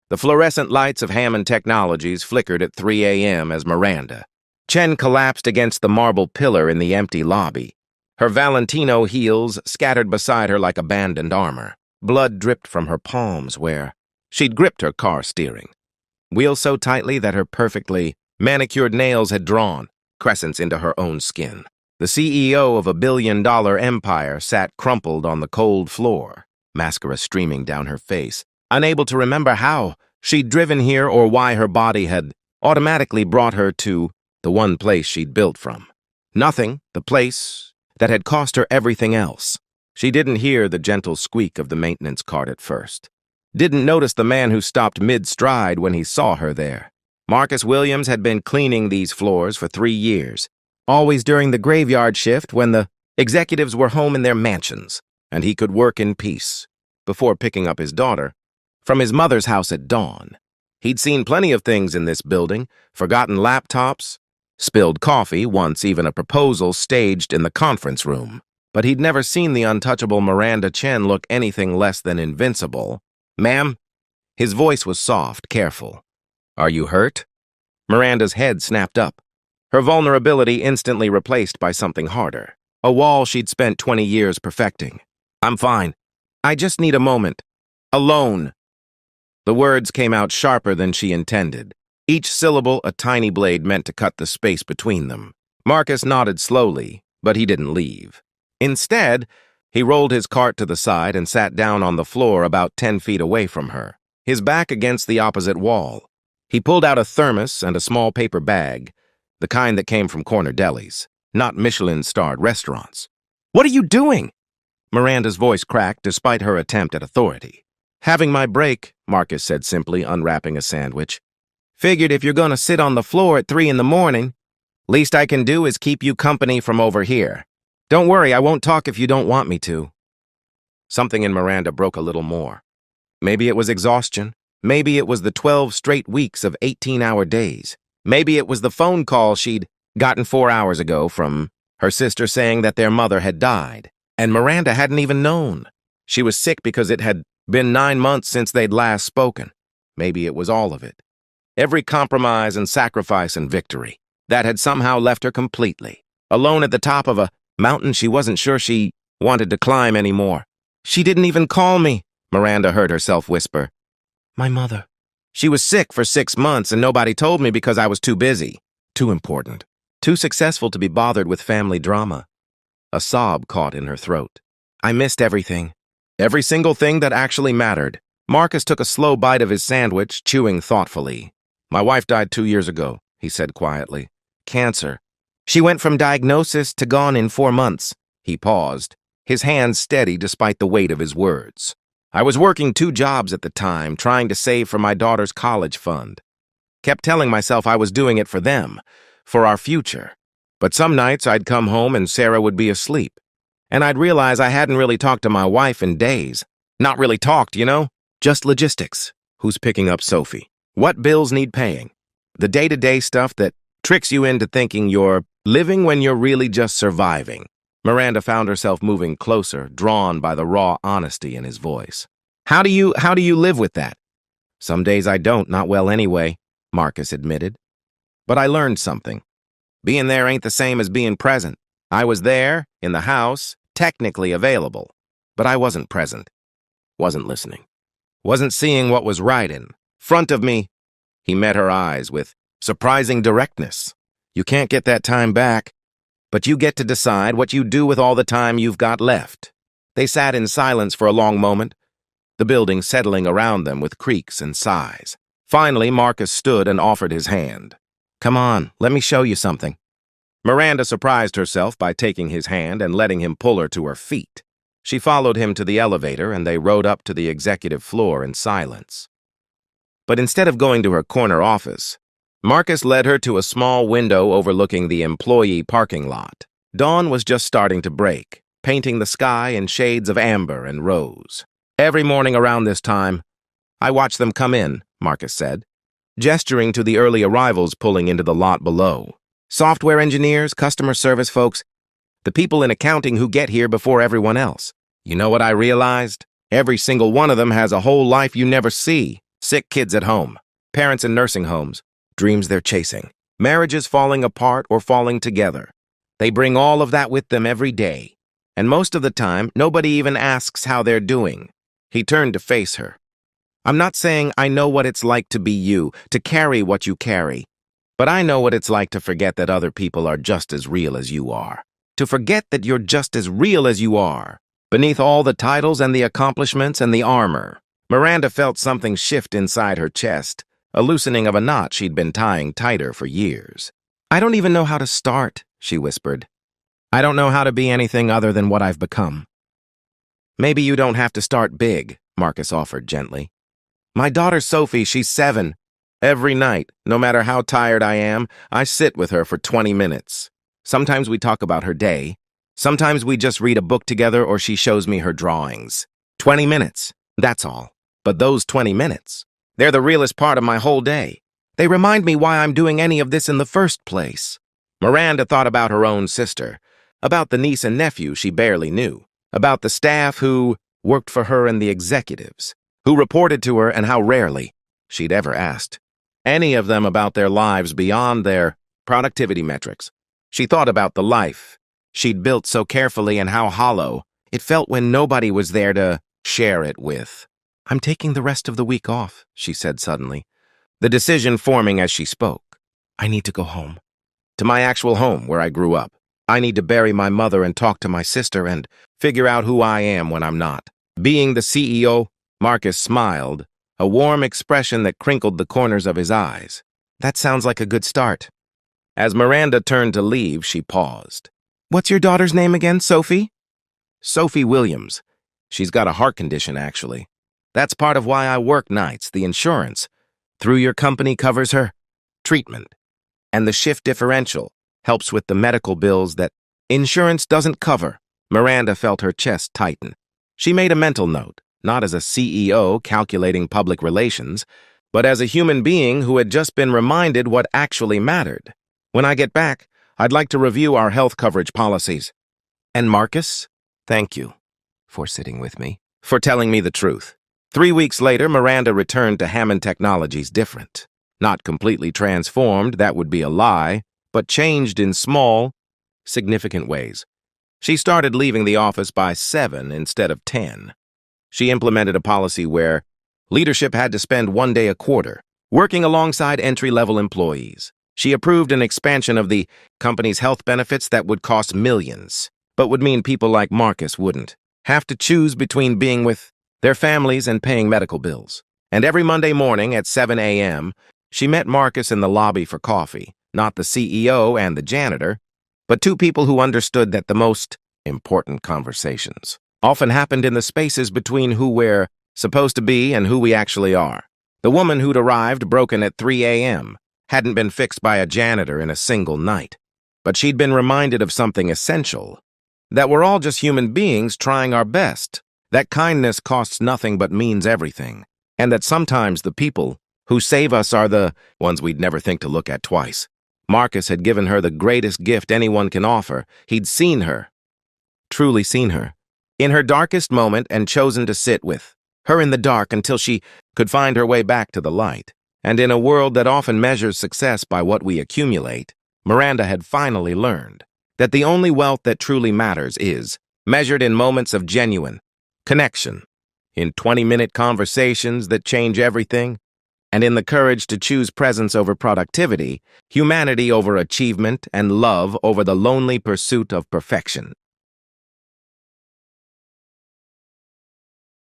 The fluorescent lights of Hammond Technologies flickered at 3 a.m. as Miranda. Chen collapsed against the marble pillar in the empty lobby. Her Valentino heels scattered beside her like abandoned armor. Blood dripped from her palms where she'd gripped her car steering. Wheel so tightly that her perfectly manicured nails had drawn crescents into her own skin. The CEO of a billion-dollar empire sat crumpled on the cold floor, mascara streaming down her face, unable to remember how she'd driven here or why her body had automatically brought her to the one place she'd built from. Nothing, the place that had cost her everything else. She didn't hear the gentle squeak of the maintenance cart at first. Didn't notice the man who stopped mid-stride when he saw her there. Marcus Williams had been cleaning these floors for 3 years, always during the graveyard shift when the executives were home in their mansions, and he could work in peace, before picking up his daughter from his mother's house at dawn. He'd seen plenty of things in this building, forgotten laptops, spilled coffee, once even a proposal staged in the conference room. But he'd never seen the untouchable Miranda Chen look anything less than invincible. "Ma'am?" His voice was soft, careful. "Are you hurt?" Miranda's head snapped up, her vulnerability instantly replaced by something harder, a wall she'd spent 20 years perfecting. "I'm fine. I just need a moment. Alone." The words came out sharper than she intended, each syllable a tiny blade meant to cut the space between them. Marcus nodded slowly, but he didn't leave. Instead, he rolled his cart to the side and sat down on the floor about 10 feet away from her, his back against the opposite wall. He pulled out a thermos and a small paper bag, the kind that came from corner delis, not Michelin-starred restaurants. "What are you doing?" Miranda's voice cracked despite her attempt at authority. "Having my break," Marcus said simply, unwrapping a sandwich. "Figured if you're gonna sit on the floor at 3 in the morning, least I can do is keep you company from over here. Don't worry, I won't talk if you don't want me to." Something in Miranda broke a little more. Maybe it was exhaustion. Maybe it was the 12 straight weeks of 18-hour days. Maybe it was the phone call she'd gotten 4 hours ago from her sister saying that their mother had died, and Miranda hadn't even known. She was sick because it had been 9 months since they'd last spoken. Maybe it was all of it. Every compromise and sacrifice and victory that had somehow left her completely alone at the top of a mountain she wasn't sure she wanted to climb anymore. "She didn't even call me," Miranda heard herself whisper. "My mother. She was sick for 6 months and nobody told me because I was too busy, too important, too successful to be bothered with family drama." A sob caught in her throat. "I missed everything. Every single thing that actually mattered." Marcus took a slow bite of his sandwich, chewing thoughtfully. "My wife died 2 years ago," he said quietly. "Cancer. She went from diagnosis to gone in 4 months." He paused, his hands steady despite the weight of his words. "I was working 2 jobs at the time, trying to save for my daughter's college fund. Kept telling myself I was doing it for them, for our future. But some nights I'd come home and Sarah would be asleep. And I'd realize I hadn't really talked to my wife in days. Not really talked, you know? Just logistics. Who's picking up Sophie? What bills need paying? The day-to-day stuff that tricks you into thinking you're living when you're really just surviving." Miranda found herself moving closer, drawn by the raw honesty in his voice. How do you live with that?" "Some days I don't, not well anyway," Marcus admitted. "But I learned something. Being there ain't the same as being present. I was there, in the house, technically available, but I wasn't present. Wasn't listening. Wasn't seeing what was right in front of me." He met her eyes with surprising directness. "You can't get that time back, but you get to decide what you do with all the time you've got left." They sat in silence for a long moment, the building settling around them with creaks and sighs. Finally, Marcus stood and offered his hand. "Come on, let me show you something." Miranda surprised herself by taking his hand and letting him pull her to her feet. She followed him to the elevator, and they rode up to the executive floor in silence. But instead of going to her corner office, Marcus led her to a small window overlooking the employee parking lot. Dawn was just starting to break, painting the sky in shades of amber and rose. "Every morning around this time, I watch them come in," Marcus said, gesturing to the early arrivals pulling into the lot below. "Software engineers, customer service folks, the people in accounting who get here before everyone else. You know what I realized? Every single one of them has a whole life you never see. Sick kids at home, parents in nursing homes, dreams they're chasing, marriages falling apart or falling together. They bring all of that with them every day. And most of the time, nobody even asks how they're doing. He turned to face her. I'm not saying I know what it's like to be you, to carry what you carry. But I know what it's like to forget that other people are just as real as you are. To forget that you're just as real as you are. Beneath all the titles and the accomplishments and the armor. Miranda felt something shift inside her chest, a loosening of a knot she'd been tying tighter for years. I don't even know how to start, she whispered. I don't know how to be anything other than what I've become. Maybe you don't have to start big, Marcus offered gently. My daughter Sophie, she's 7. Every night, no matter how tired I am, I sit with her for 20 minutes. Sometimes we talk about her day. Sometimes we just read a book together or she shows me her drawings. 20 minutes, that's all. But those 20 minutes, they're the realest part of my whole day. They remind me why I'm doing any of this in the first place. Miranda thought about her own sister, about the niece and nephew she barely knew, about the staff who worked for her and the executives, who reported to her and how rarely she'd ever asked any of them about their lives beyond their productivity metrics. She thought about the life she'd built so carefully and how hollow it felt when nobody was there to share it with. I'm taking the rest of the week off, she said suddenly, the decision forming as she spoke. I need to go home. To my actual home where I grew up. I need to bury my mother and talk to my sister and figure out who I am when I'm not. Being the CEO, Marcus smiled, a warm expression that crinkled the corners of his eyes. That sounds like a good start. As Miranda turned to leave, she paused. What's your daughter's name again, Sophie? Sophie Williams. She's got a heart condition, actually. That's part of why I work nights, the insurance. Through your company covers her treatment. And the shift differential helps with the medical bills that insurance doesn't cover. Miranda felt her chest tighten. She made a mental note, not as a CEO calculating public relations, but as a human being who had just been reminded what actually mattered. When I get back, I'd like to review our health coverage policies. And Marcus, thank you for sitting with me, for telling me the truth. 3 weeks later, Miranda returned to Hammond Technologies different. Not completely transformed, that would be a lie, but changed in small, significant ways. She started leaving the office by 7 instead of 10. She implemented a policy where leadership had to spend 1 day a quarter working alongside entry-level employees. She approved an expansion of the company's health benefits that would cost millions, but would mean people like Marcus wouldn't have to choose between being with their families and paying medical bills. And every Monday morning at 7 a.m., she met Marcus in the lobby for coffee, not the CEO and the janitor, but 2 people who understood that the most important conversations often happened in the spaces between who we're supposed to be and who we actually are. The woman who'd arrived broken at 3 a.m. hadn't been fixed by a janitor in a single night, but she'd been reminded of something essential, that we're all just human beings trying our best, that kindness costs nothing but means everything, and that sometimes the people who save us are the ones we'd never think to look at twice. Marcus had given her the greatest gift anyone can offer. He'd seen her, truly seen her, in her darkest moment and chosen to sit with her in the dark until she could find her way back to the light. And in a world that often measures success by what we accumulate, Miranda had finally learned that the only wealth that truly matters is measured in moments of genuine connection, in 20-minute conversations that change everything, and in the courage to choose presence over productivity, humanity over achievement, and love over the lonely pursuit of perfection.